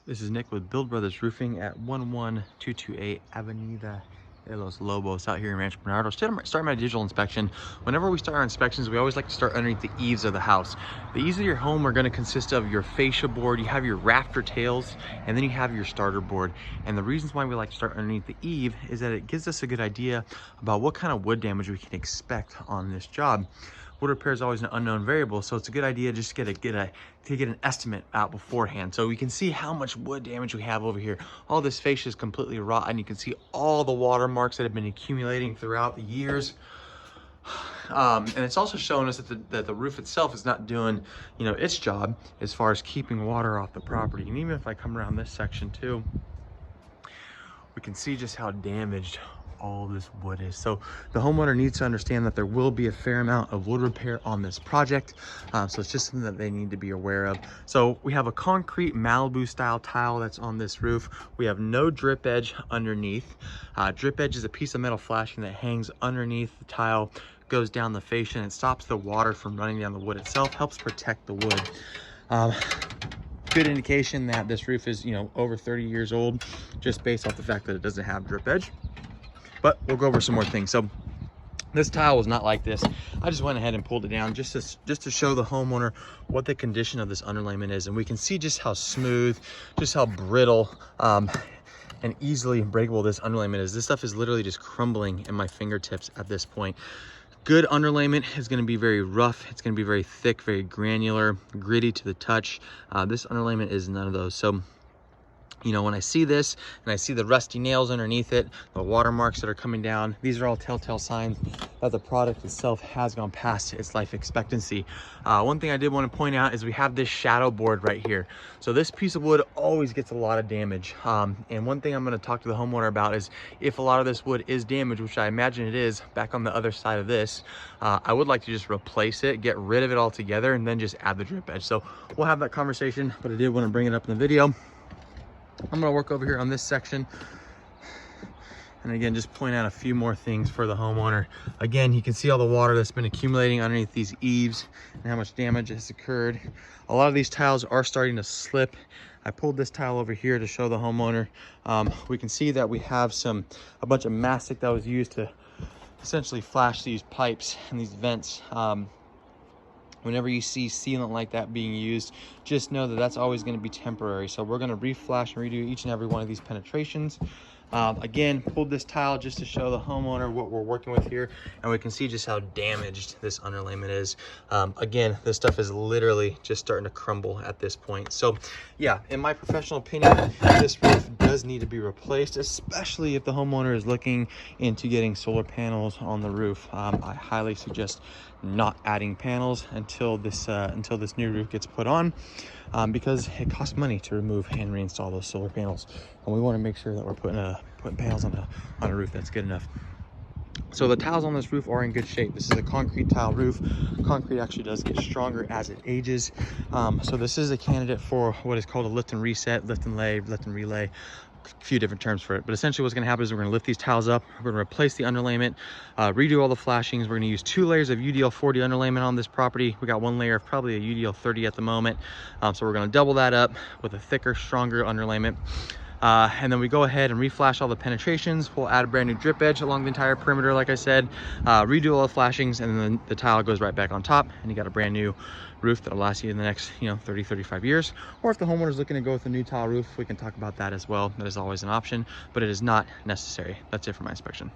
This is Nick with Build Brothers Roofing at 11228 Avenida de los Lobos out here in Rancho Bernardo. Start my digital inspection. Whenever we start our inspections, we always like to start underneath the eaves of the house. The eaves of your home are going to consist of your fascia board, you have your rafter tails, and then you have your starter board. And the reasons why we like to start underneath the eave is that it gives us a good idea about what kind of wood damage we can expect on this job. Wood repair is always an unknown variable, so it's a good idea just to get an estimate out beforehand. So we can see how much wood damage we have over here. All this fascia is completely rotten. You can see all the watermarks that have been accumulating throughout the years. And it's also showing us that the roof itself is not doing, its job as far as keeping water off the property. And even if I come around this section too, we can see just how damaged all this wood is. So the homeowner needs to understand that there will be a fair amount of wood repair on this project. So it's just something that they need to be aware of. So we have a concrete Malibu style tile that's on this roof. We have no drip edge underneath. Drip edge is a piece of metal flashing that hangs underneath the tile, goes down the fascia, and it stops the water from running down the wood itself, helps protect the wood. Good indication that this roof is, over 30 years old, just based off the fact that it doesn't have drip edge. But we'll go over some more things. So this tile was not like this. I just went ahead and pulled it down just to show the homeowner what the condition of this underlayment is. And we can see just how smooth, just how brittle, and easily breakable this underlayment is. This stuff is literally just crumbling in my fingertips at this point. Good underlayment is going to be very rough. It's going to be very thick, very granular, gritty to the touch. This underlayment is none of those. So when I see this and I see the rusty nails underneath it, the watermarks that are coming down, these are all telltale signs that the product itself has gone past its life expectancy. One thing I did want to point out is we have this shadow board right here. So this piece of wood always gets a lot of damage. And one thing I'm going to talk to the homeowner about is if a lot of this wood is damaged, which I imagine it is, back on the other side of this, I would like to just replace it, get rid of it altogether, and then just add the drip edge. So we'll have that conversation, but I did want to bring it up in the video. I'm going to work over here on this section and again just point out a few more things for the homeowner. Again, you can see all the water that's been accumulating underneath these eaves and how much damage has occurred. A lot of these tiles are starting to slip. I pulled this tile over here to show the homeowner. We can see that we have a bunch of mastic that was used to essentially flash these pipes and these vents. Whenever you see sealant like that being used, just know that that's always going to be temporary. So we're going to reflash and redo each and every one of these penetrations. Again, pulled this tile just to show the homeowner what we're working with here, and we can see just how damaged this underlayment is. Again, this stuff is literally just starting to crumble at this point. So yeah, in my professional opinion, this roof does need to be replaced, especially if the homeowner is looking into getting solar panels on the roof. I highly suggest not adding panels until this new roof gets put on, because it costs money to remove and reinstall those solar panels, and we want to make sure that we're putting panels on a roof that's good enough. So the tiles on this roof are in good shape. This is a concrete tile roof. Concrete actually does get stronger as it ages. So this is a candidate for what is called a lift and reset, lift and lay, lift and relay. A few different terms for it, but essentially what's going to happen is we're going to lift these tiles up, we're going to replace the underlayment, redo all the flashings. We're going to use 2 layers of UDL 40 underlayment on this property. We got 1 layer of probably a UDL 30 at the moment, so we're going to double that up with a thicker, stronger underlayment. And then we go ahead and reflash all the penetrations. We'll add a brand new drip edge along the entire perimeter, like I said, redo all the flashings, and then the tile goes right back on top, and you got a brand new roof that'll last you in the next 30-35 years. Or if the homeowner is looking to go with a new tile roof, we can talk about that as well. That is always an option, but it is not necessary. That's it for my inspection.